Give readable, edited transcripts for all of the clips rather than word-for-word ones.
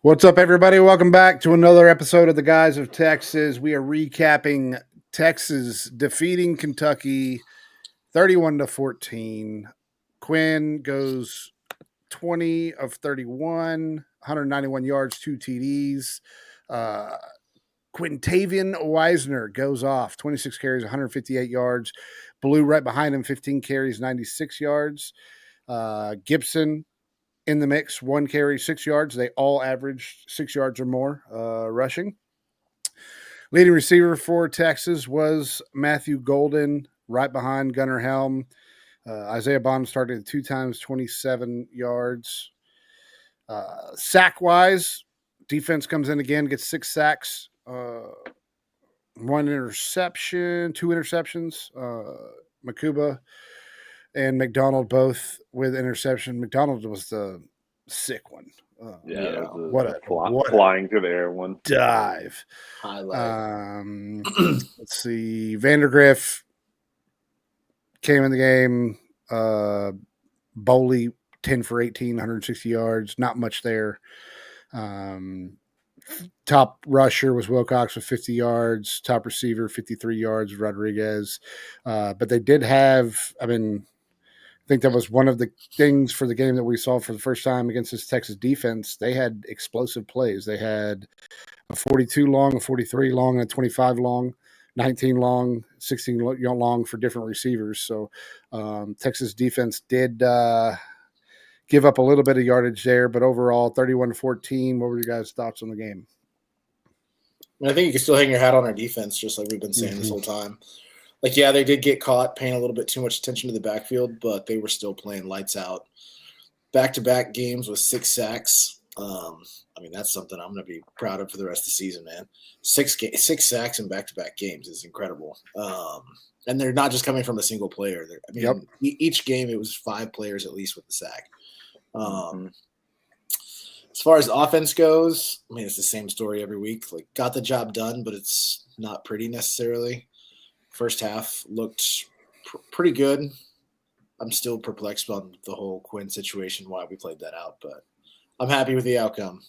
What's up, everybody? Welcome back to another episode of the Guys of Texas. We are recapping Texas defeating Kentucky 31-14. Quinn goes 20 of 31, 191 yards, 2 TDs. Quintavian Weisner goes off 26 carries, 158 yards. Blue right behind him, 15 carries, 96 yards. Gibson in the mix, 1 carry, 6 yards. They all averaged 6 yards or more rushing. Leading receiver for Texas was Matthew Golden, right behind Gunnar Helm. Isaiah Bond started 2 times, 27 yards. Sack-wise, defense comes in again, gets 6 sacks, 1 interception, 2 interceptions. Makuba and McDonald both with interception. McDonald was the sick one. Flying through the air one dive. Highlight. Let's see. Vandergriff came in the game. Bowley 10 for 18, 160 yards. Not much there. Top rusher was Wilcox with 50 yards. Top receiver 53 yards. Rodriguez. But they did have. I think that was one of the things for the game that we saw for the first time against this Texas defense. They had explosive plays. They had a 42 long, a 43 long, and a 25 long, 19 long, 16 long for different receivers. So Texas defense did give up a little bit of yardage there, but overall 31-14. What were your guys' thoughts on the game? I think you can still hang your hat on our defense, just like we've been saying this whole time. Yeah, they did get caught paying a little bit too much attention to the backfield, but they were still playing lights out. Back-to-back games with 6 sacks. That's something I'm going to be proud of for the rest of the season, man. 6 sacks in back-to-back games is incredible. And they're not just coming from a single player. Each game it was 5 players at least with the sack. As far as offense goes, it's the same story every week. Got the job done, but it's not pretty necessarily. First half looked pretty good. I'm still perplexed on the whole Quinn situation, why we played that out, but I'm happy with the outcome.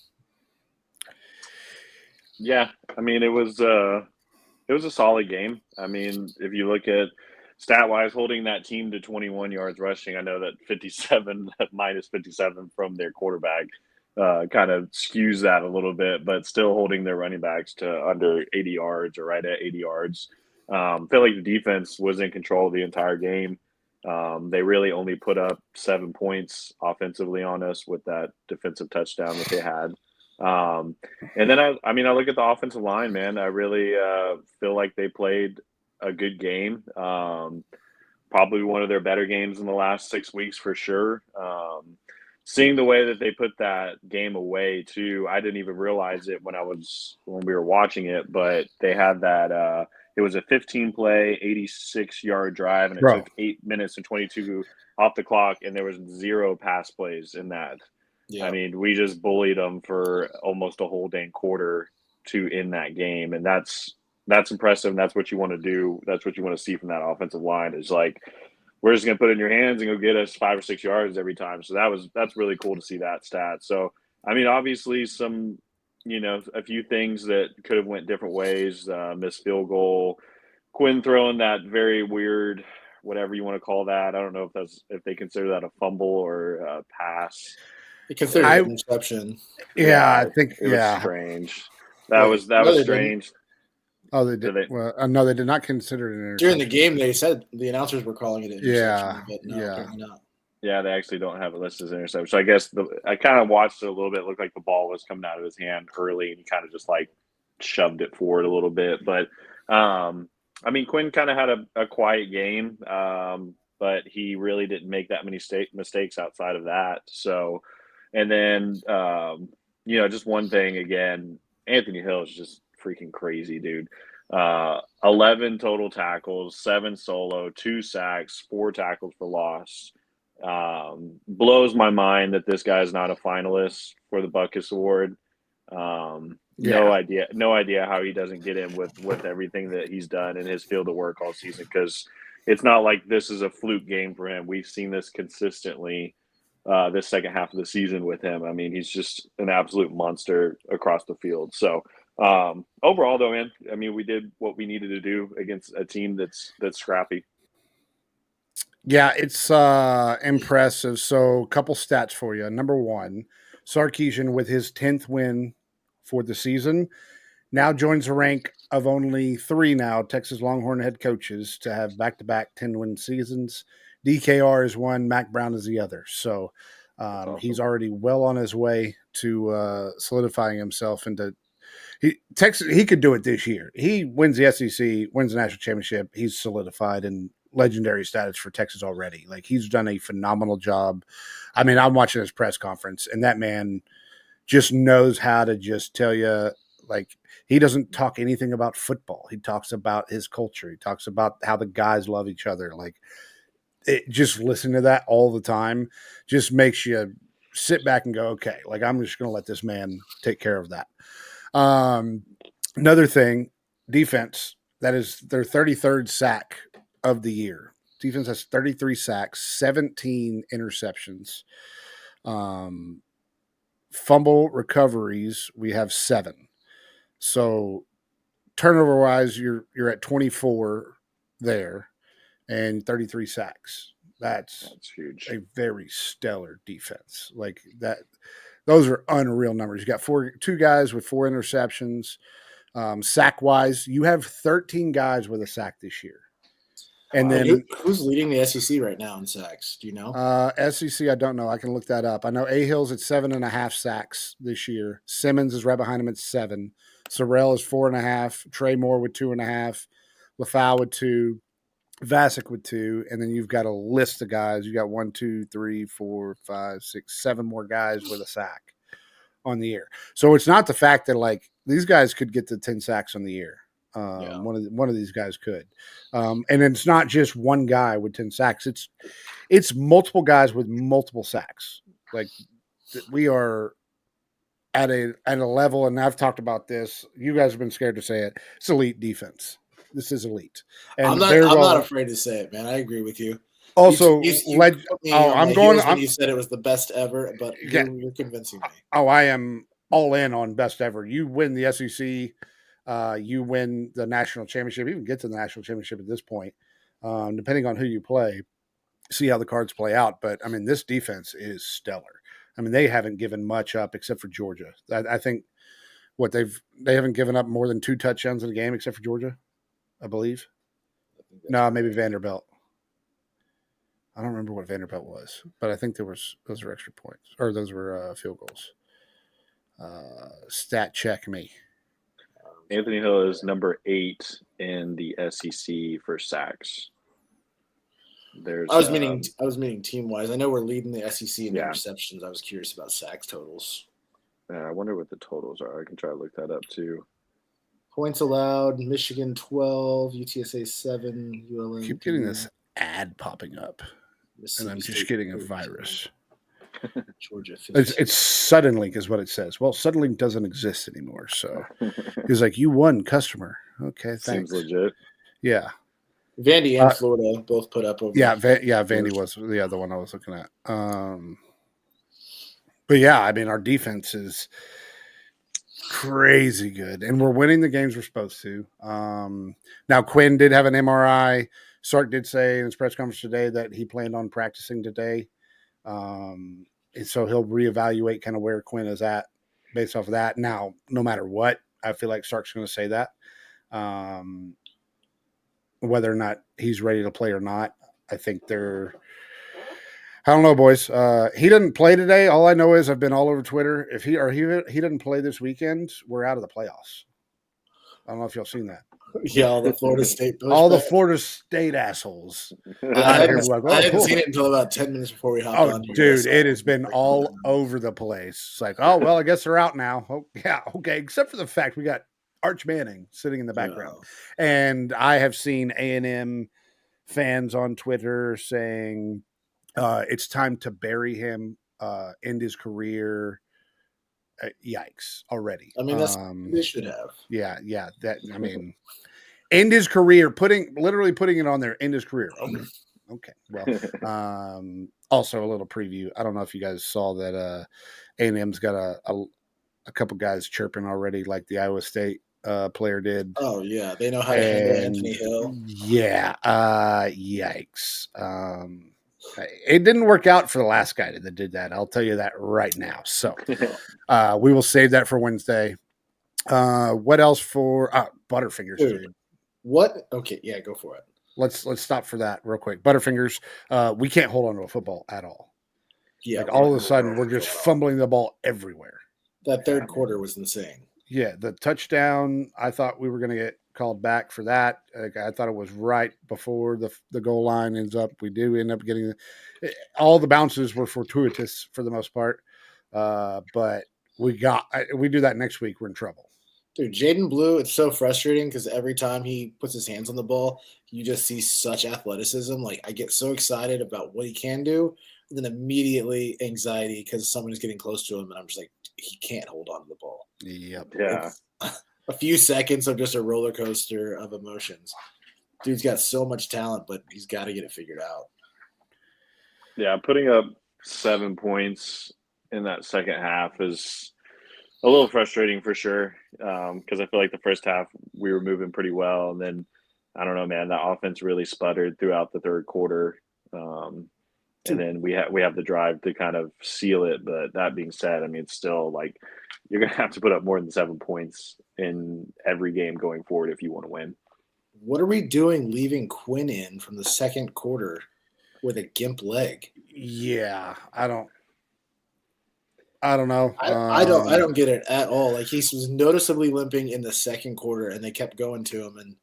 Yeah, it was a solid game. If you look at stat-wise, holding that team to 21 yards rushing, I know that minus 57 from their quarterback kind of skews that a little bit, but still holding their running backs to under 80 yards or right at 80 yards. Felt like the defense was in control the entire game. They really only put up 7 points offensively on us with that defensive touchdown that they had. And then I look at the offensive line, man. I really feel like they played a good game. Probably one of their better games in the last 6 weeks for sure. Seeing the way that they put that game away too, I didn't even realize it when we were watching it, but they had that. It was a 15-play, 86-yard drive, and it took 8 minutes and 22 off the clock, and there was 0 pass plays in that. Yeah. We just bullied them for almost a whole dang quarter to end that game, and that's impressive, and that's what you want to do. That's what you want to see from that offensive line is we're just going to put it in your hands and go get us 5 or 6 yards every time. So that's really cool to see that stat. So, obviously some – a few things that could have went different ways. Missed field goal, Quinn throwing that very weird, whatever you want to call that. I don't know if they consider that a fumble or a pass. They consider it an interception. Yeah, I think it was strange. That was strange. Oh, they did. No, they did not consider it an interception. During the game, they said the announcers were calling it an interception. But no, apparently not. Yeah, they actually don't have it listed as an interception. So I guess I kind of watched it a little bit. It looked like the ball was coming out of his hand early, and he kind of just shoved it forward a little bit. But, Quinn kind of had a quiet game, but he really didn't make that many mistakes outside of that. So, and then, just one thing again, Anthony Hill is just freaking crazy, dude. 11 total tackles, 7 solo, 2 sacks, 4 tackles for loss. Blows my mind that this guy's not a finalist for the Buckus Award. No idea how he doesn't get in with everything that he's done in his field of work all season, because it's not like this is a fluke game for him. We've seen this consistently this second half of the season with him. I mean, he's just an absolute monster across the field. So overall, though, man, I mean, we did what we needed to do against a team that's scrappy. Yeah, it's impressive. So, a couple stats for you. Number one, Sarkisian with his 10th win for the season now joins a rank of only 3 now Texas Longhorn head coaches to have back-to-back 10-win seasons. DKR is one, Mac Brown is the other. So, Awesome. he's already well on his way to solidifying himself into Texas. He could do it this year. He wins the SEC, wins the national championship. He's solidified in legendary status for Texas already. Like, he's done a phenomenal job. I mean, I'm watching his press conference, and that man just knows how to just tell you, like, he doesn't talk anything about football. He talks about his culture. He talks about how the guys love each other. Like, just listen to that all the time just makes you sit back and go, okay, like, I'm just going to let this man take care of that. Another thing, defense, that is their 33rd sack of the year. Defense has 33 sacks, 17 interceptions. Fumble recoveries, we have 7. So turnover wise, you're at 24 there and 33 sacks. That's huge. A very stellar defense. Like that, those are unreal numbers. You got 2 guys with 4 interceptions. Sack wise, you have 13 guys with a sack this year. And then who's leading the SEC right now in sacks? Do you know? SEC, I don't know. I can look that up. I know A-Hill's at 7.5 sacks this year. Simmons is right behind him at 7. Sorrell is 4.5. Trey Moore with 2.5. LaFau with 2. Vasic with 2. And then you've got a list of guys. You got 1, 2, 3, 4, 5, 6, 7 more guys with a sack on the year. So it's not the fact that, like, these guys could get to 10 sacks on the year. One of these guys could, and it's not just one guy with 10 sacks. It's multiple guys with multiple sacks. Like, we are at a level, and I've talked about this. You guys have been scared to say it. It's elite defense. This is elite. And I'm not afraid to say it, man. I agree with you. Also, I'm going. When you said it was the best ever, but you're convincing me. Oh, I am all in on best ever. You win the SEC. You win the national championship, even get to the national championship at this point, depending on who you play, see how the cards play out. But, I mean, this defense is stellar. I mean, they haven't given much up except for Georgia. I think they haven't given up more than 2 touchdowns in a game except for Georgia, I believe. No, maybe Vanderbilt. I don't remember what Vanderbilt was, but I think those were extra points, or those were field goals. Stat check me. Anthony Hill is number 8 in the SEC for sacks. I was meaning team wise. I know we're leading the SEC in interceptions. I was curious about sacks totals. I wonder what the totals are. I can try to look that up too. Points allowed: Michigan 12, UTSA 7, ULM. I keep getting this ad popping up, and I'm just getting a virus. Georgia. It's Suddenlink is what it says. Well, Suddenlink doesn't exist anymore, so he's like, "You won, customer." Okay, thanks. Seems legit. Yeah. Vandy and Florida both put up over. Yeah, Vandy was the other one I was looking at. But yeah, I mean, our defense is crazy good, and we're winning the games we're supposed to. Now, Quinn did have an MRI. Sark did say in his press conference today that he planned on practicing today. And so he'll reevaluate kind of where Quinn is at based off of that. Now, no matter what, I feel like Sark's going to say that. Whether or not he's ready to play or not, I think I don't know, boys. He didn't play today. All I know is I've been all over Twitter. If he didn't play this weekend, we're out of the playoffs. I don't know if y'all seen that. Yeah, all the Florida State the Florida State assholes. I hadn't seen it until about 10 minutes before we hopped on. Dude, it has been all over the place. It's like, oh, well, I guess they're out now. Oh, yeah, okay. Except for the fact we got Arch Manning sitting in the background. Yeah. And I have seen A&M fans on Twitter saying it's time to bury him, end his career. Yikes already. I mean, that's they should have. Yeah. That, I mean, end his career, literally putting it on there, end his career. Okay. Okay. Well, also a little preview. I don't know if you guys saw that A&M's got a couple guys chirping already, like the Iowa State player did. Oh yeah, they know how to handle And Anthony Hill. yeah, yikes. It didn't work out for the last guy that did that. I'll tell you that right now. So we will save that for Wednesday. What else for Butterfingers, dude? What? Okay, yeah, go for it. Let's stop for that real quick. Butterfingers, we can't hold on to a football at all. Yeah, like all of a sudden we're just fumbling the ball everywhere. That third quarter was insane. Yeah, the touchdown, I thought we were going to get called back for that. I thought it was right before the goal line ends up. We do end up getting all the bounces were fortuitous for the most part, but we do that next week, we're in trouble. Dude, Jaden Blue, it's so frustrating because every time he puts his hands on the ball, you just see such athleticism. Like, I get so excited about what he can do, and then immediately anxiety because someone is getting close to him, and I'm just like, he can't hold on to the ball. Yep. Yeah. It's a few seconds of just a roller coaster of emotions. Dude's got so much talent, but he's got to get it figured out. Yeah, putting up 7 points in that second half is a little frustrating for sure, because I feel like the first half we were moving pretty well, and then I don't know, man, that offense really sputtered throughout the third quarter, and then we have the drive to kind of seal it. But that being said, I mean, it's still like you're gonna have to put up more than 7 points in every game going forward if you want to win. What are we doing leaving Quinn in from the second quarter with a gimp leg? Yeah, I don't know. I don't get it at all. Like, he was noticeably limping in the second quarter, and they kept going to him. And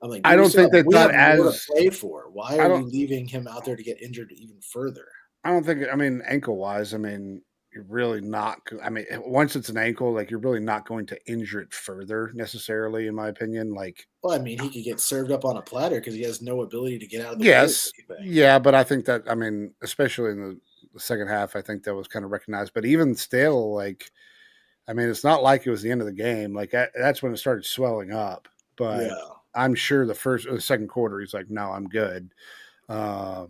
I'm like, I don't think they thought more to play for. Why are you leaving him out there to get injured even further? I don't think. I mean, ankle wise, I mean, you're really not. I mean, once it's an ankle, like you're really not going to injure it further necessarily, in my opinion. Like, well, I mean, he could get served up on a platter because he has no ability to get out of the yes, way. Yeah, but I think that, I mean, especially in the second half, I think that was kind of recognized. But even still, like, I mean, it's not like it was the end of the game. Like that's when it started swelling up. But yeah. I'm sure the second quarter, he's like, no, I'm good. I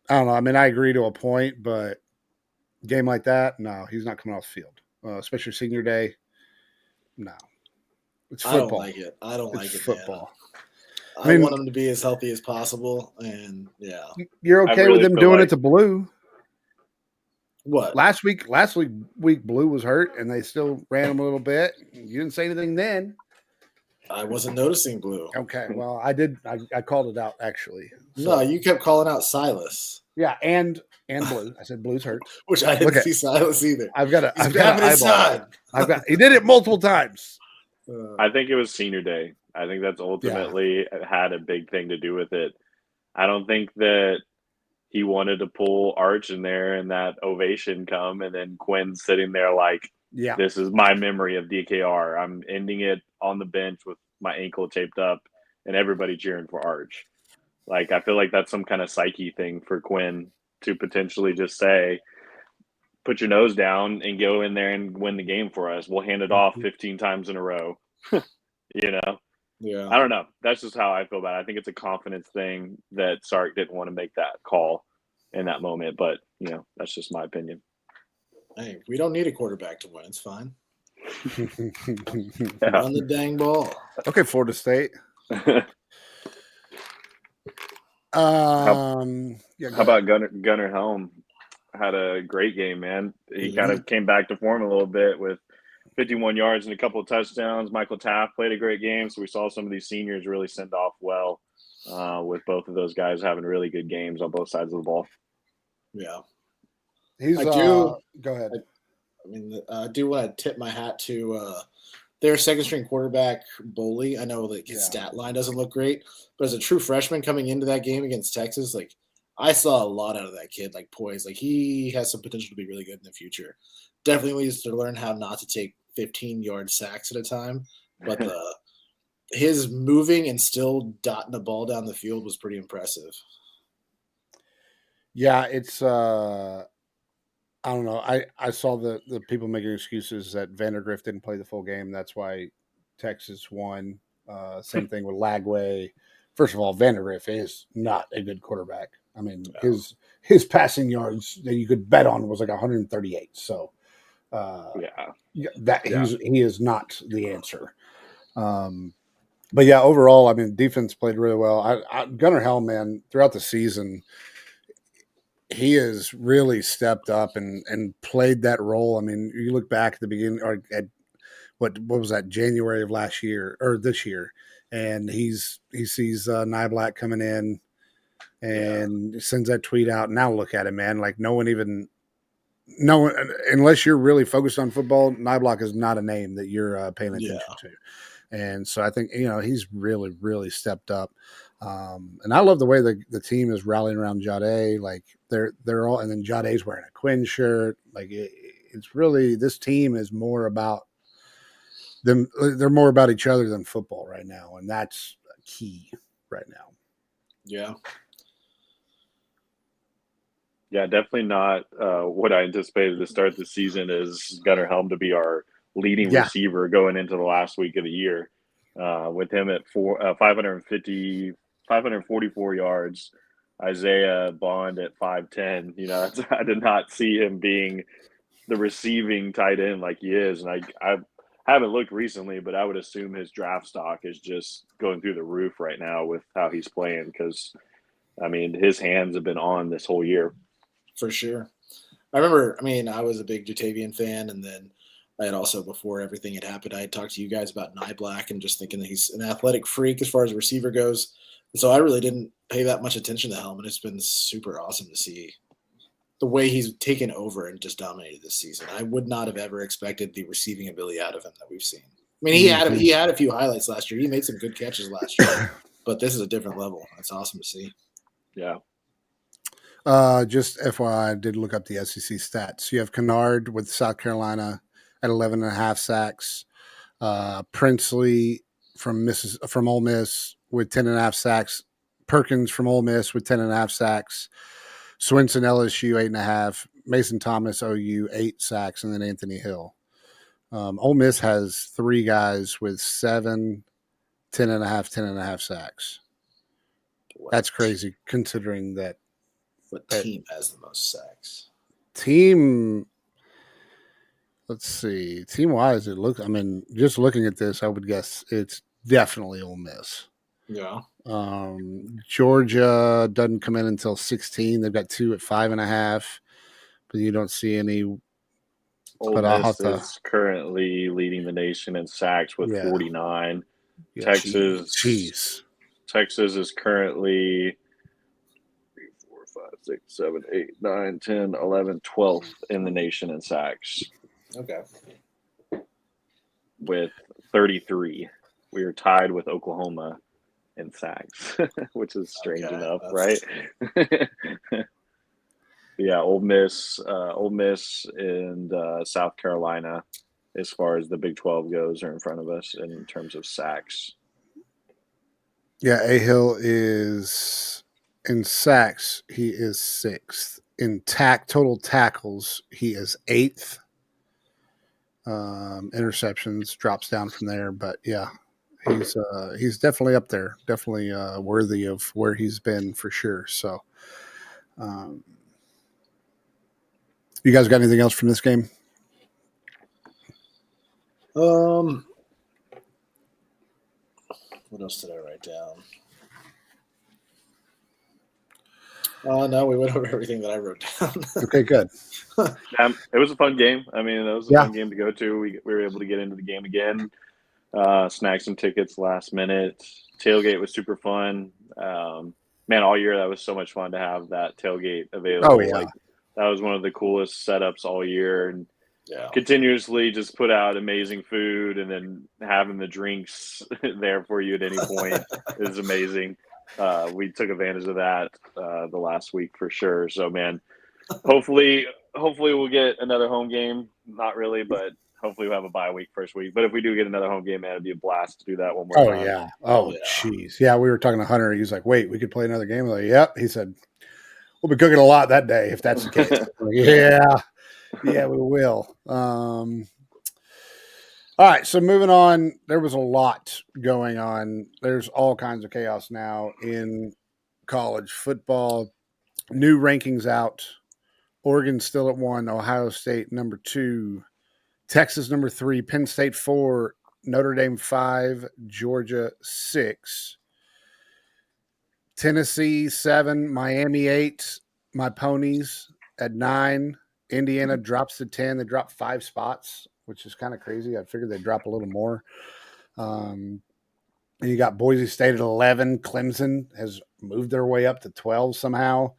don't know. I mean, I agree to a point, but a game like that, no, he's not coming off the field, especially senior day. No, it's football. I don't like it. Football. Man. I want him to be as healthy as possible, and yeah, you're okay with him doing it to Blue. What? Last week, Blue was hurt, and they still ran him a little bit. You didn't say anything then. I wasn't noticing Blue. Okay, well, I did. I called it out actually. So. No, you kept calling out Silas. Yeah, and Blue. I said Blue's hurt. Which I didn't see Silas either. I've got his side. He did it multiple times. I think it was senior day. I think that's ultimately had a big thing to do with it. I don't think that he wanted to pull Arch in there and that ovation come, and then Quinn sitting there like, this is my memory of DKR. I'm ending it on the bench with my ankle taped up and everybody cheering for Arch. Like, I feel like that's some kind of psyche thing for Quinn to potentially just say, put your nose down and go in there and win the game for us. We'll hand it off 15 times in a row. You know? Yeah. I don't know. That's just how I feel about it. I think it's a confidence thing that Sark didn't want to make that call in that moment. But, you know, that's just my opinion. Hey, we don't need a quarterback to win. It's fine. Run the dang ball. Okay, Florida State. How about Gunnar Helm? Had a great game, man. He kind of came back to form a little bit with 51 yards and a couple of touchdowns. Michael Taft played a great game, so we saw some of these seniors really send off well with both of those guys having really good games on both sides of the ball. Yeah. Go ahead. I do want to tip my hat to their second-string quarterback, Boley. I know like his stat line doesn't look great, but as a true freshman coming into that game against Texas, like I saw a lot out of that kid, like poise. Like he has some potential to be really good in the future. Definitely needs to learn how not to take 15-yard sacks at a time, but his moving and still dotting the ball down the field was pretty impressive. Yeah, it's I don't know. I saw the people making excuses that Vandergrift didn't play the full game. That's why Texas won. Same thing with Lagway first of all, Vandergriff is not a good quarterback. I mean, his passing yards that you could bet on was like 138. So, he is not the answer. But yeah, overall, I mean, defense played really well. Gunnar Helm, man, throughout the season, he has really stepped up and played that role. I mean, you look back at the beginning, or at what was that, January of last year or this year, and he sees Niblack coming in and sends that tweet out. Now look at him, man. Like no one, unless you're really focused on football, Niblack is not a name that you're paying attention to. And so I think, he's really, really stepped up. And I love the way the team is rallying around Jade. Like they're all, and then Jade's wearing a Quinn shirt. Like it's really, this team is more about them. They're more about each other than football right now. And that's key right now. Yeah. Yeah, definitely not what I anticipated to start the season is Gunnar Helm to be our leading receiver going into the last week of the year, with him at 544 yards, Isaiah Bond at 510. I did not see him being the receiving tight end like he is, and I haven't looked recently, but I would assume his draft stock is just going through the roof right now with how he's playing, because I mean his hands have been on this whole year. For sure. I remember, I was a big Jatavian fan, and then I had also, before everything had happened, I had talked to you guys about Niblack and just thinking that he's an athletic freak as far as a receiver goes. And so I really didn't pay that much attention to Helm, and it's been super awesome to see the way he's taken over and just dominated this season. I would not have ever expected the receiving ability out of him that we've seen. I mean, he had a few highlights last year. He made some good catches last year, but this is a different level. It's awesome to see. Yeah. Just FYI, I did look up the SEC stats. You have Kennard with South Carolina at 11.5 sacks. Princely from Ole Miss with 10.5 sacks. Perkins from Ole Miss with 10.5 sacks. Swinson LSU 8.5. Mason Thomas OU 8 sacks, and then Anthony Hill. Ole Miss has 3 guys with 7, 10.5 sacks. That's crazy considering that. What team has the most sacks? Let's see. Team-wise, just looking at this, I would guess it's definitely Ole Miss. Yeah. Georgia doesn't come in until 16. They've got 2 at 5.5, but you don't see any. Ole Miss is currently leading the nation in sacks with 49. Yeah, Texas is currently 6, 7, 8, 9, 10, 11, 12th in the nation in sacks. Okay. With 33. We are tied with Oklahoma in sacks, which is strange enough, right? Yeah, Ole Miss and South Carolina, as far as the Big 12 goes, are in front of us in terms of sacks. Yeah, A-Hill is in sacks. He is 6th. In total tackles, he is 8th. Interceptions drops down from there, but yeah, he's definitely up there, definitely worthy of where he's been for sure. So, you guys got anything else from this game? What else did I write down? No, we went over everything that I wrote down. Okay, good. It was a fun game. I mean, it was a fun game to go to. We were able to get into the game again, snag some tickets last minute. Tailgate was super fun. Man, all year that was so much fun to have that tailgate available. Oh, yeah. Like, that was one of the coolest setups all year, and continuously just put out amazing food, and then having the drinks there for you at any point is amazing. We took advantage of that the last week for sure. So, man, hopefully we'll get another home game. Not really, but hopefully we'll have a bye week first week. But if we do get another home game, man, it'd be a blast to do that one more time. Yeah. Oh, jeez. Yeah, we were talking to Hunter. He was like, wait, we could play another game? I'm like, yep. He said, we'll be cooking a lot that day if that's the case. Like, yeah, we will. All right, so moving on, there was a lot going on. There's all kinds of chaos now in college football. New rankings out. Oregon still at 1, Ohio State number 2, Texas number 3, Penn State 4, Notre Dame 5, Georgia 6, Tennessee 7, Miami 8, my ponies at 9. Indiana drops to 10. They dropped 5 spots, which is kind of crazy. I figured they'd drop a little more. And you got Boise State at 11. Clemson has moved their way up to 12 somehow.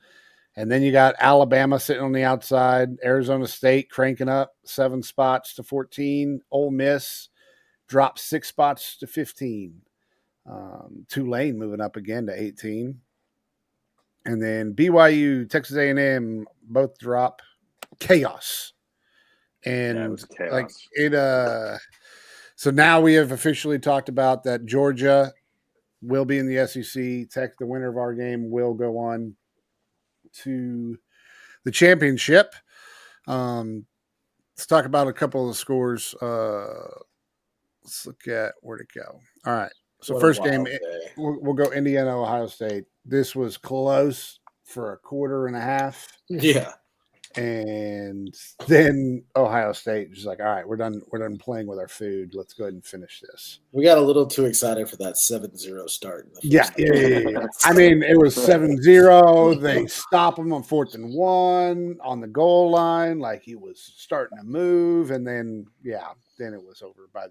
And then you got Alabama sitting on the outside. Arizona State cranking up 7 spots to 14. Ole Miss dropped 6 spots to 15. Tulane moving up again to 18. And then BYU, Texas A&M both drop. Chaos. And Yeah, it was chaos. like it so now we have officially talked about that Georgia will be in the SEC. Tech, the winner of our game, will go on to the championship. Let's talk about a couple of the scores. Let's look at where'd it go. All right. So first game, we'll go Indiana, Ohio State. This was close for a quarter and a half. Yeah. And then Ohio State was like, all right, we're done playing with our food. Let's go ahead and finish this. We got a little too excited for that 7-0 start. In the first yeah. I mean, it was 7-0. They stop him on 4th and 1 on the goal line. Like he was starting to move. And then, then it was over by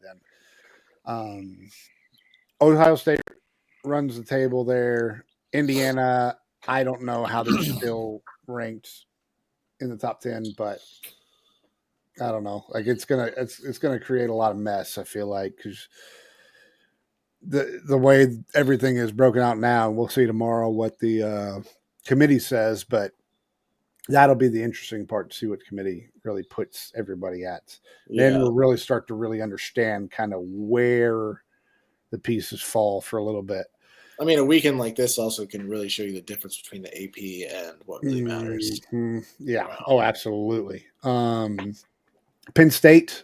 then. Ohio State runs the table there. Indiana, I don't know how they're still ranked in the top 10, but I don't know. Like it's gonna create a lot of mess. I feel like because the way everything is broken out now, we'll see tomorrow what the committee says, but that'll be the interesting part to see what committee really puts everybody at. Yeah. Then we'll really start to really understand kind of where the pieces fall for a little bit. I mean, a weekend like this also can really show you the difference between the AP and what really matters. Mm-hmm. Yeah. Wow. Oh, absolutely. Penn State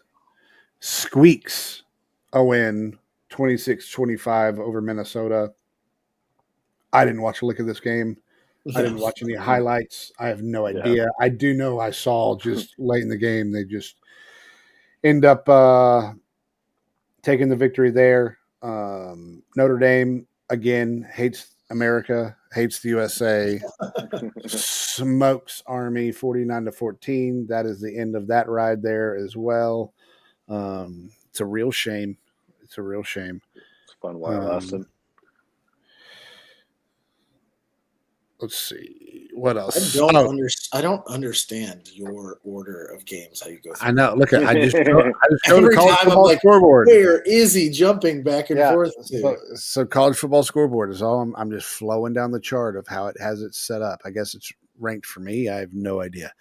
squeaks a win 26-25 over Minnesota. I didn't watch a lick of this game. I didn't watch any highlights. I have no idea. Yeah. I do know I saw just late in the game, they just end up taking the victory there. Notre Dame, again, hates America, hates the USA, smokes Army 49-14. That is the end of that ride there as well. It's a real shame. It's a real shame. It's a fun wild lesson. Let's see what else. I don't understand your order of games. How you go through. I know. Look at I just go every to college time football I'm like, scoreboard. Where is he jumping back and forth to? So college football scoreboard is all. I'm just flowing down the chart of how it has it set up. I guess it's ranked for me. I have no idea.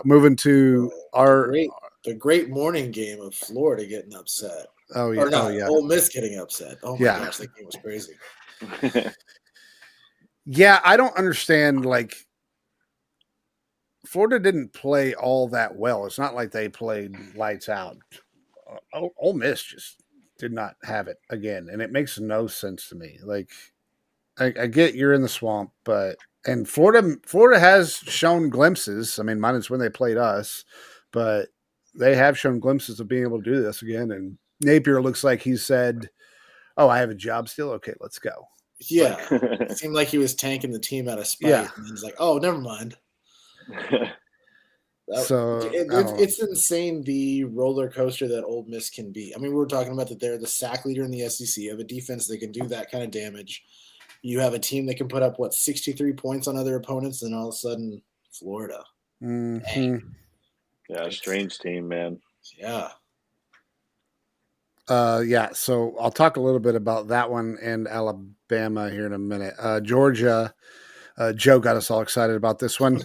Moving to the great morning game of Florida getting upset. Oh yeah. Or not, Ole Miss getting upset. Oh my gosh, that game was crazy. Yeah, I don't understand. Like, Florida didn't play all that well. It's not like they played lights out. Ole Miss just did not have it again, and it makes no sense to me. Like, I get you're in the swamp, and Florida has shown glimpses. I mean, minus when they played us, but they have shown glimpses of being able to do this again. And Napier looks like he said, "Oh, I have a job still. Okay, let's go." Yeah, it seemed like he was tanking the team out of spite. Yeah. And he's like, "Oh, never mind." It's insane the roller coaster that Ole Miss can be. I mean, we were talking about that they're the sack leader in the SEC. You have a defense that can do that kind of damage. You have a team that can put up 63 points on other opponents, and all of a sudden, Florida. Mm-hmm. Yeah, strange team, man. Yeah. So I'll talk a little bit about that one and Alabama here in a minute. Georgia, Joe got us all excited about this one.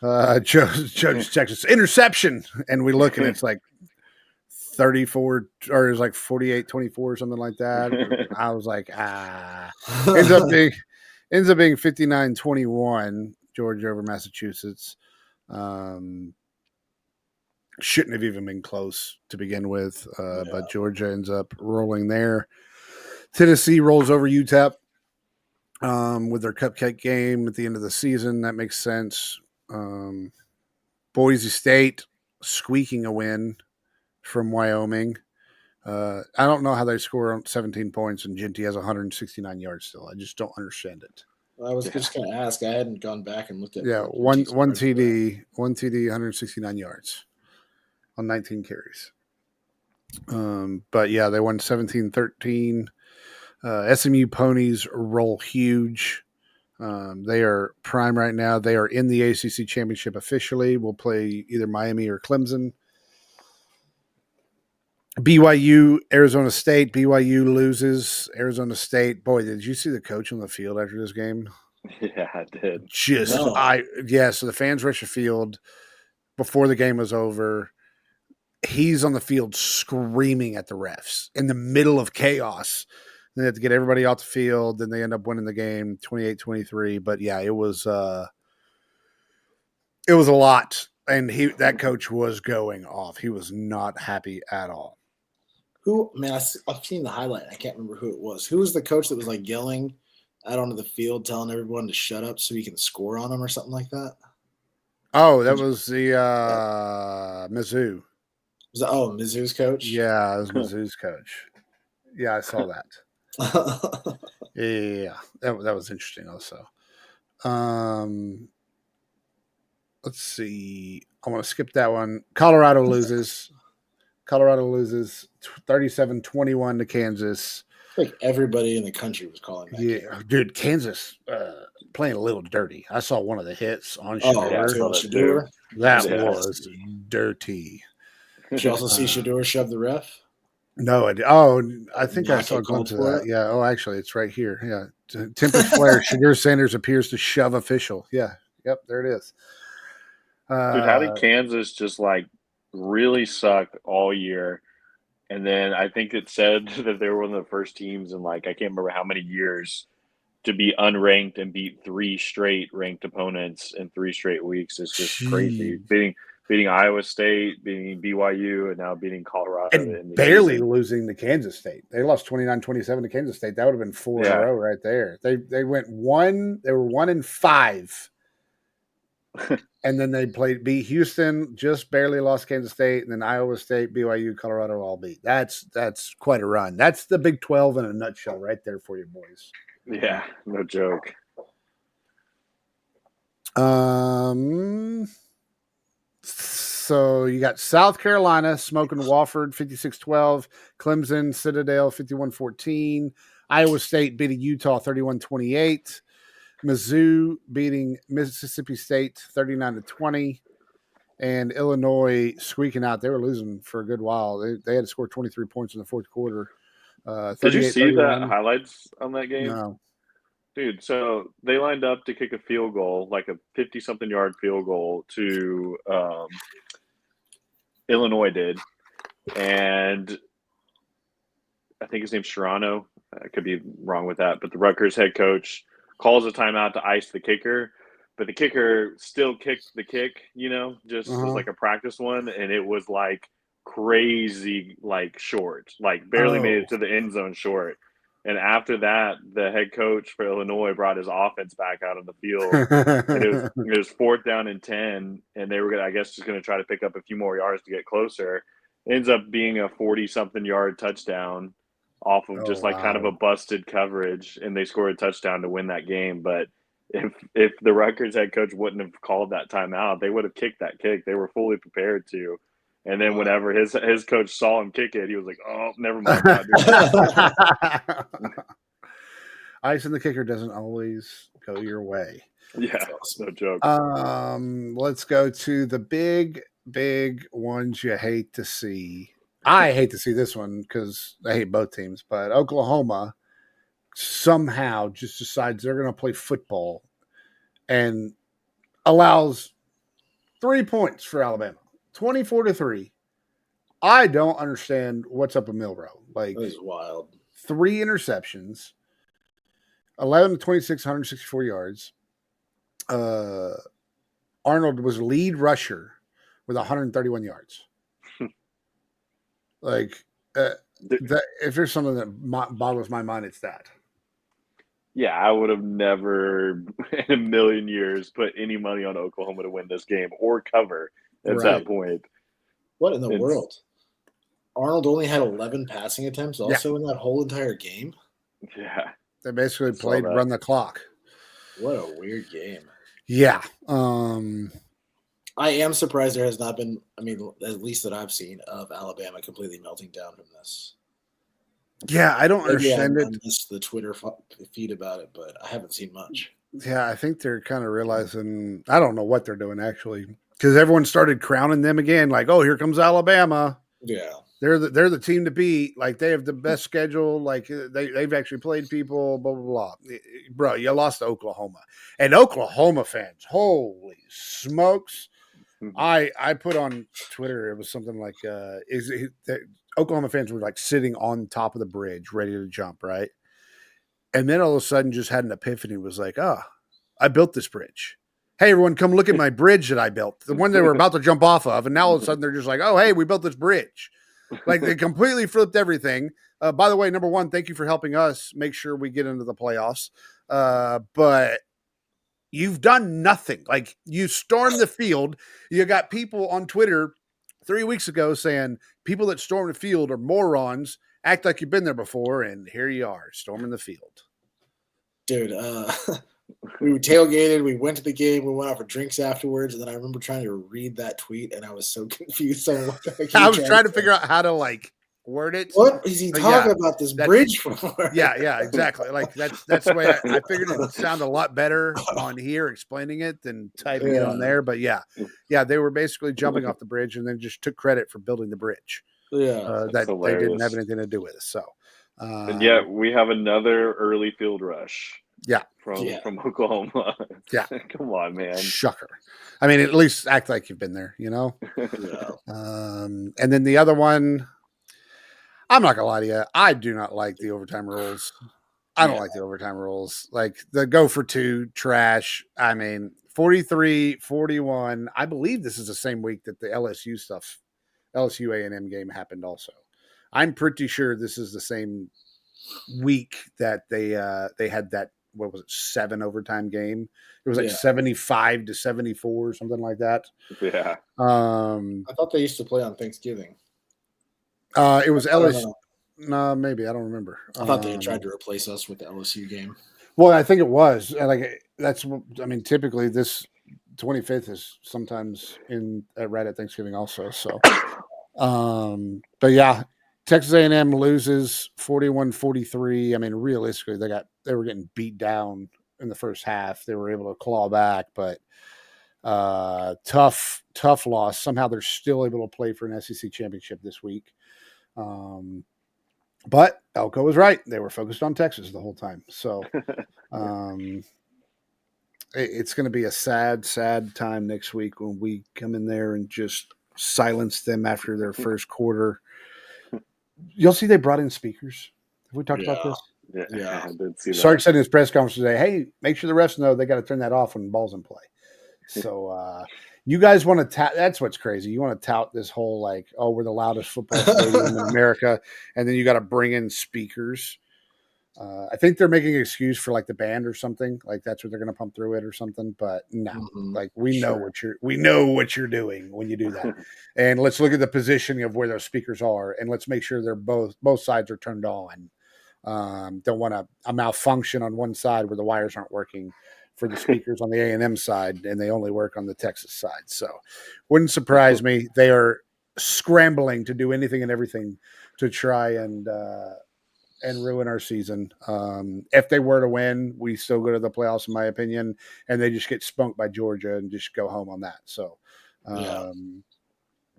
Joe just checks us interception, and we look and it's like 34 or it's like 48-24 or something like that. I was like, ends up being 59-21 Georgia over Massachusetts. Shouldn't have even been close to begin with, but Georgia ends up rolling there. Tennessee rolls over UTEP with their cupcake game at the end of the season. That makes sense. Boise State squeaking a win from Wyoming. I don't know how they score 17 points and Genty has 169 yards still. I just don't understand it. I was just going to ask. I hadn't gone back and looked at. Yeah, one TD, 169 yards on 19 carries. But yeah, they won 17-13. SMU Ponies roll huge. They are prime right now. They are in the ACC championship officially. We'll play either Miami or Clemson. BYU, Arizona State. BYU loses. Arizona State. Boy, did you see the coach on the field after this game? Yeah, I did. So the fans rush the field before the game was over. He's on the field screaming at the refs in the middle of chaos. They have to get everybody off the field. Then they end up winning the game 28-23. But yeah, it was a lot. And that coach was going off. He was not happy at all. I've seen the highlight. I can't remember who it was. Who was the coach that was like yelling out onto the field, telling everyone to shut up so he can score on them or something like that? Oh, that was the Mizzou. Mizzou's coach? Yeah, it was Mizzou's coach. Yeah, I saw that. Yeah, that was interesting also. Let's see. I want to skip that one. Colorado loses 37-21 to Kansas. Like everybody in the country was calling that game. Dude, Kansas playing a little dirty. I saw one of the hits on Shedeur. That was dirty. Did you also see Shedeur shove the ref? No, I think I saw a glimpse of that. Yeah. Oh, actually, it's right here. Yeah. Tempest Flare. Shedeur Sanders appears to shove official. Yeah. Yep. There it is. Dude, how did Kansas just like really suck all year? And then I think it said that they were one of the first teams in like I can't remember how many years to be unranked and beat 3 straight ranked opponents in 3 straight weeks. It's just crazy. Beating Iowa State, beating BYU, and now beating Colorado. And barely losing to Kansas State. They lost 29-27 to Kansas State. That would have been 4 in a row right there. They were 1-5. And then they beat Houston, just barely lost Kansas State, and then Iowa State, BYU, Colorado all beat. That's quite a run. That's the Big 12 in a nutshell right there for you boys. Yeah, no joke. So you got South Carolina smoking Wofford 56-12, Clemson, Citadel 51-14, Iowa State beating Utah 31-28. Mizzou beating Mississippi State 39-20, and Illinois squeaking out. They were losing for a good while. They had to score 23 points in the fourth quarter. Did you see the highlights on that game? No. Dude, so they lined up to kick a field goal, like a 50-something yard field goal to Illinois did. And I think his name's Serrano. I could be wrong with that. But the Rutgers head coach calls a timeout to ice the kicker, but the kicker still kicked the kick, just as like a practice one, and it was like crazy, like short, like barely made it to the end zone short. And after that, the head coach for Illinois brought his offense back out on the field, and it was 4th down and 10, and they were just going to try to pick up a few more yards to get closer. It ends up being a 40-something yard touchdown off of kind of a busted coverage, and they scored a touchdown to win that game. But if the Rutgers head coach wouldn't have called that timeout, they would have kicked that kick. They were fully prepared to. And then whenever his coach saw him kick it, he was like, "Oh, never mind." Icing the kicker doesn't always go your way. Yeah, no joke. Let's go to the big ones you hate to see. I hate to see this one because I hate both teams, but Oklahoma somehow just decides they're going to play football and allows 3 points for Alabama, 24-3. I don't understand what's up with Milroe. Like, that is wild. 3 interceptions, 11-26, 164 yards. Arnold was lead rusher with 131 yards. Like, Th- that, if there's something that boggles my mind, it's that. Yeah, I would have never in a million years put any money on Oklahoma to win this game or cover at Right. that point. What in the It's world? Arnold only had 11 passing attempts Yeah. also in that whole entire game. yeah. They basically Saw played that. run the clock. What a weird game. Yeah. I am surprised there has not been, I mean, at least that I've seen, of Alabama completely melting down from this. Yeah, I don't Maybe I understand it. missed the Twitter feed about it, but I haven't seen much. Yeah, I think they're kind of realizing, I don't know what they're doing actually, because everyone started crowning them again, like, oh, here comes Alabama. Yeah. They're the team to beat. Like, they have the best schedule. Like, they've actually played people, blah, blah, blah. Bro, you lost to Oklahoma. And Oklahoma fans, holy smokes. I put on Twitter, it was something like, Oklahoma fans were like sitting on top of the bridge, ready to jump, right? And then all of a sudden just had an epiphany, was like, I built this bridge. Hey, everyone, come look at my bridge that I built, the one they were about to jump off of. And now all of a sudden they're just like, oh, hey, we built this bridge. Like, they completely flipped everything. By the way, number one, thank you for helping us make sure we get into the playoffs. But you've done nothing. Like, you stormed the field. You got people on Twitter 3 weeks ago saying people that storm the field are morons, act like you've been there before, and here you are, storming the field. Dude, we tailgated, we went to the game, we went out for drinks afterwards, and then I remember trying to read that tweet, and I was so confused on what the heck I was trying to figure out how to, like, word it. What is he talking about this bridge for? Yeah, exactly. Like, that's the way I figured it would sound a lot better on here explaining it than typing it on there. But yeah, they were basically jumping off the bridge and then just took credit for building the bridge. Yeah, that they didn't have anything to do with. So, and yet we have another early field rush. Yeah, from Oklahoma. Yeah, come on, man. Shocker. I mean, at least act like you've been there, you know. Yeah. And then the other one, I'm not gonna lie to you, I do not like the overtime rules. I don't like the overtime rules. Like, the go for two, trash. I mean, 43-41. I believe this is the same week that the LSU A&M game happened also. I'm pretty sure this is the same week that they had that, what was it, 7 overtime game. It was like 75-74 or something like that. Yeah. I thought they used to play on Thanksgiving. It was LSU. No, maybe, I don't remember. I thought they tried to replace us with the LSU game. Well, I think it was. Like, that's, I mean, typically this 25th is sometimes right at Thanksgiving also. So, but yeah, Texas A&M loses 41-43. I mean, realistically, they were getting beat down in the first half. They were able to claw back, but tough loss. Somehow they're still able to play for an SEC championship this week. But Elko was right. They were focused on Texas the whole time. So it's going to be a sad time next week when we come in there and just silence them after their first quarter. You'll see they brought in speakers. Have we talked about this? Yeah. I did see that. Sark said in his press conference today, hey, make sure the refs know they got to turn that off when the ball's in play. So you guys want to that's what's crazy. You want to tout this whole, like, oh, we're the loudest football stadium in America, and then you got to bring in speakers. I think they're making an excuse for, like, the band or something. Like, that's what they're going to pump through it or something. But no, like, we know what you're doing when you do that. And let's look at the positioning of where those speakers are, and let's make sure they're both sides are turned on. Don't want a malfunction on one side where the wires aren't working for the speakers on the A&M side, and they only work on the Texas side. So wouldn't surprise me. They are scrambling to do anything and everything to try and ruin our season. If they were to win, we still go to the playoffs, in my opinion, and they just get spunked by Georgia and just go home on that. So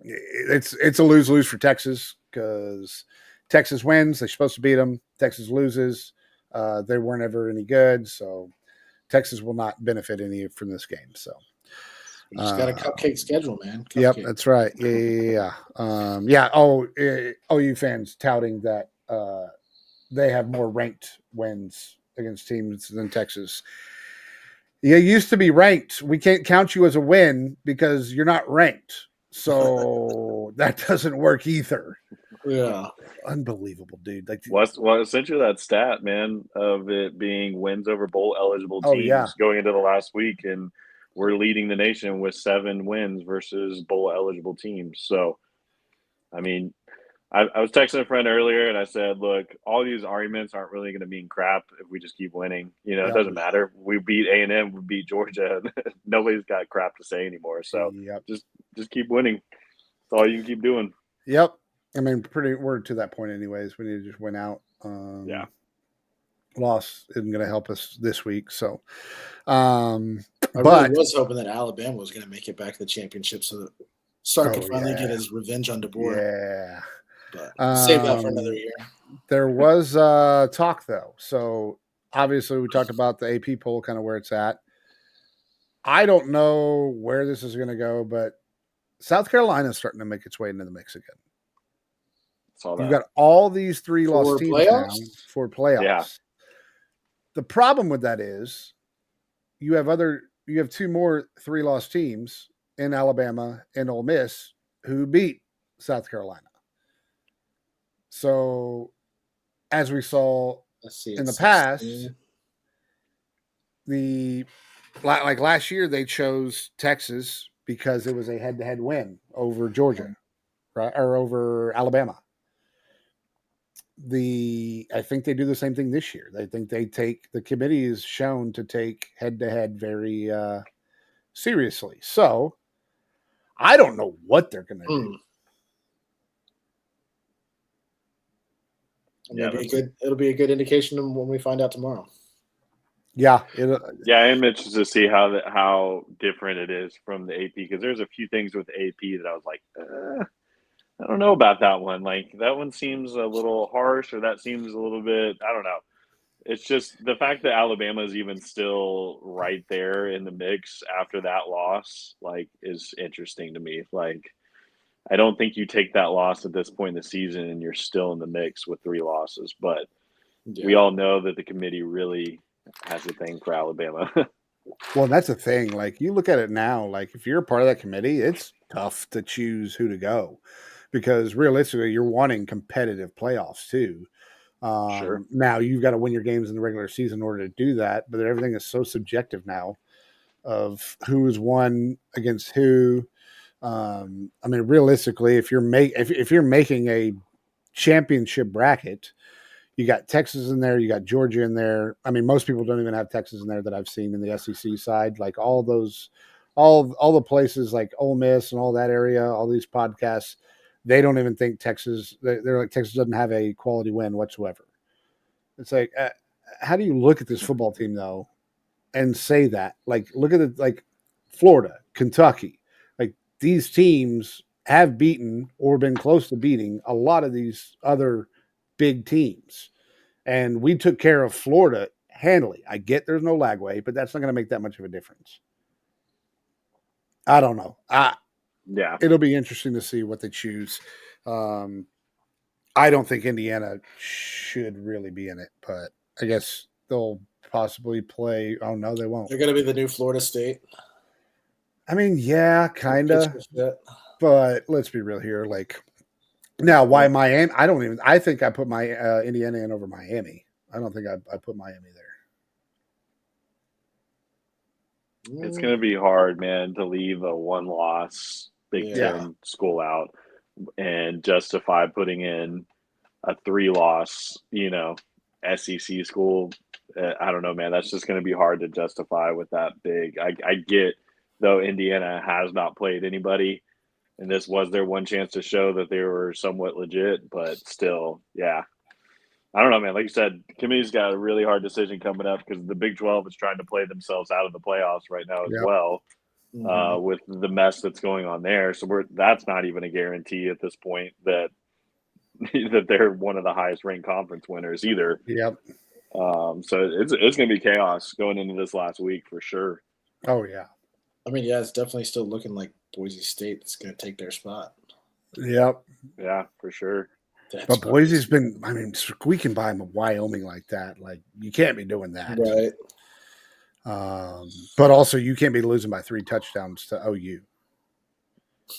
it's a lose-lose for Texas, because Texas wins, they're supposed to beat them. Texas loses, they weren't ever any good. So Texas will not benefit any from this game. So you just got a cupcake schedule, man. Cupcake. Yep, that's right. Yeah. OU fans touting that they have more ranked wins against teams than Texas. You used to be ranked. We can't count you as a win because you're not ranked. So that doesn't work either. Yeah. Unbelievable, dude. Like, Well, essentially that stat, man, of it being wins over bowl eligible oh, teams yeah. going into the last week, and we're leading the nation with 7 wins versus bowl eligible teams. So, I mean, I was texting a friend earlier, and I said, "Look, all these arguments aren't really going to mean crap if we just keep winning. You know, it Yep. doesn't matter. We beat A&M, we beat Georgia. Nobody's got crap to say anymore. So Yep. just keep winning. That's all you can keep doing." Yep. I mean, we're to that point anyways. We need to just win out. Yeah. Loss isn't going to help us this week. So, I but really was hoping that Alabama was going to make it back to the championship so that Sark could finally get his revenge on DeBoer. yeah. But save that for another year. There was talk, though. So, obviously, we talked about the AP poll, kind of where it's at. I don't know where this is going to go, but South Carolina is starting to make its way into the mix again. You've got all these 3-loss teams now for playoffs. Yeah. The problem with that is you have 2 more 3-loss teams in Alabama and Ole Miss who beat South Carolina. So, as we saw in the past, like last year they chose Texas because it was a head-to-head win over Georgia, right, or over Alabama. I think they do the same thing this year. I think the committee is shown to take head-to-head very seriously. So I don't know what they're going to do. It'll be a good indication when we find out tomorrow. Yeah, I'm interested to see how different it is from the AP, because there's a few things with AP that I was like, I don't know about that one. Like, that one seems a little harsh, or that seems a little bit, I don't know. It's just the fact that Alabama is even still right there in the mix after that loss, like, is interesting to me. Like, I don't think you take that loss at this point in the season and you're still in the mix with 3 losses. But we all know that the committee really has a thing for Alabama. Well, that's the thing. Like, you look at it now, like, if you're a part of that committee, it's tough to choose who to go, because realistically, you're wanting competitive playoffs too. Sure. Now, you've got to win your games in the regular season in order to do that, but everything is so subjective now of who has won against who. I mean, realistically, if you're making a championship bracket, you got Texas in there, you got Georgia in there. I mean, most people don't even have Texas in there that I've seen in the SEC side. Like, all the places like Ole Miss and all that area, all these podcasts, they don't even think Texas. They're like, Texas doesn't have a quality win whatsoever. It's like, how do you look at this football team though, and say that? Like, look at it, like Florida, Kentucky, like, these teams have beaten or been close to beating a lot of these other big teams, and we took care of Florida handily. I get there's no lagway, but that's not going to make that much of a difference. I don't know. It'll be interesting to see what they choose. I don't think Indiana should really be in it, but I guess they'll possibly play. Oh no, they won't. They're going to be the new Florida State. I mean, yeah, kind of. But let's be real here. Like, now, why Miami? I think I put my Indiana in over Miami. I don't think I put Miami there. It's going to be hard, man, to leave a 1-loss Big Ten school out and justify putting in a 3-loss, SEC school. I don't know, man. That's just going to be hard to justify with that big. I get, though, Indiana has not played anybody, and this was their one chance to show that they were somewhat legit, but still, yeah. I don't know, man. Like you said, the committee's got a really hard decision coming up because the Big 12 is trying to play themselves out of the playoffs right now as well, with the mess that's going on there. So that's not even a guarantee at this point that they're one of the highest ranked conference winners either. Yep. So it's going to be chaos going into this last week for sure. Oh yeah. I mean, yeah, it's definitely still looking like Boise State is going to take their spot. Yep. Yeah, for sure. But Boise's been, I mean, squeaking by Wyoming like that. Like, you can't be doing that. Right. But also, you can't be losing by 3 touchdowns to OU.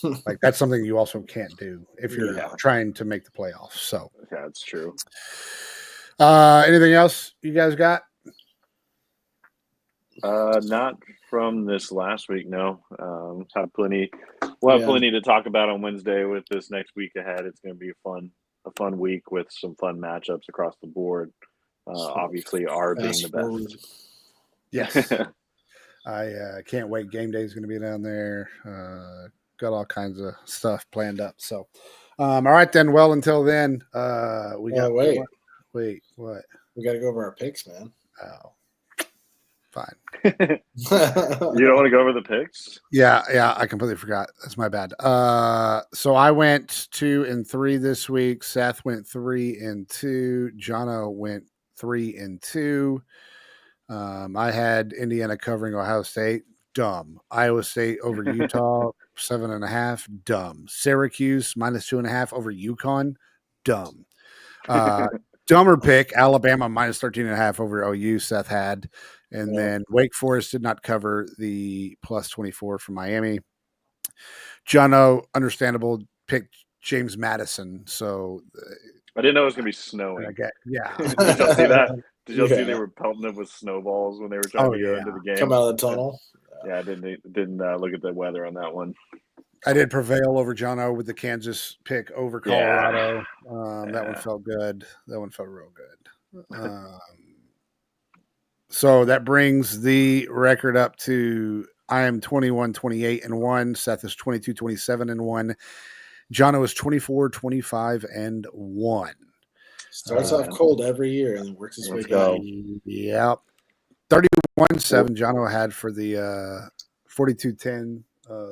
Like that's something you also can't do if you're trying to make the playoffs. So yeah, that's true. Anything else you guys got? Not from this last week. No. Have plenty. We'll have plenty to talk about on Wednesday with this next week ahead. It's going to be a fun week with some fun matchups across the board. Obviously, our being the best. Yes. I can't wait. Game day is going to be down there. Got all kinds of stuff planned up. So, all right then. Well, until then, we got wait. What? We got to go over our picks, man. Oh, fine. You don't want to go over the picks? Yeah. I completely forgot. That's my bad. So I went 2-3 this week. Seth went 3-2. Jono went 3-2. I had Indiana covering Ohio State. Dumb. Iowa State over Utah, 7.5. Dumb. Syracuse -2.5 over UConn. Dumb. Dumber pick, Alabama -13.5 over OU. Seth had, and then Wake Forest did not cover the +24 from Miami. Jono, understandable, picked James Madison. So I didn't know it was going to be snowing. Yeah. Did y'all see that? Did y'all see they were pelting them with snowballs when they were trying to go into the game? Come out of the tunnel. Yeah, I didn't look at the weather on that one. I did prevail over Jono with the Kansas pick over Colorado. That one felt good. That one felt real good. So that brings the record up to I am 21-28-1. Seth is 22-27-1. Jono is 24-25-1. Starts off cold every year and works his way down. Yep. 31-7 Jono had for the 42-10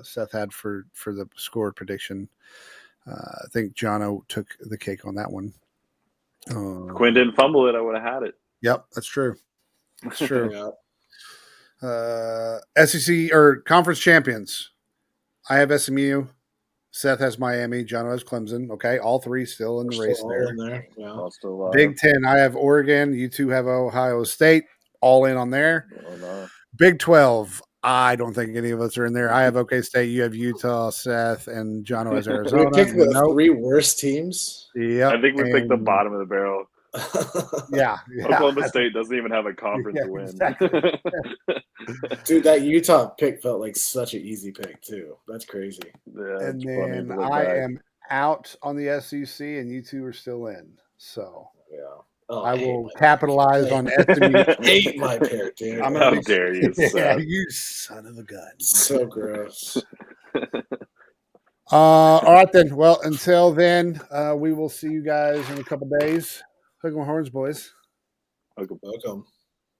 Seth had for the score prediction. I think Jono took the cake on that one. Quinn didn't fumble it. I would have had it. Yep, that's true. That's true. SEC or conference champions. I have SMU. Seth has Miami. Jono has Clemson. Okay, all three still in the race there. Yeah. Big Ten, I have Oregon. You two have Ohio State. All in on there. Oh, no. Big 12, I don't think any of us are in there. I have OK State. You have Utah, Seth, and Jono has Arizona. We picked the three worst teams. Yeah, I think we picked the bottom of the barrel. Yeah. Oklahoma State doesn't even have a conference to win. Exactly. Dude, that Utah pick felt like such an easy pick too. That's crazy. Yeah, and then I am out on the SEC, and you two are still in. So I will capitalize on SMU. Hate my pick, dude. How dare you? Yeah, you son of a gun. So gross. All right then. Well, until then, we will see you guys in a couple days. Hook 'em horns, boys. Welcome.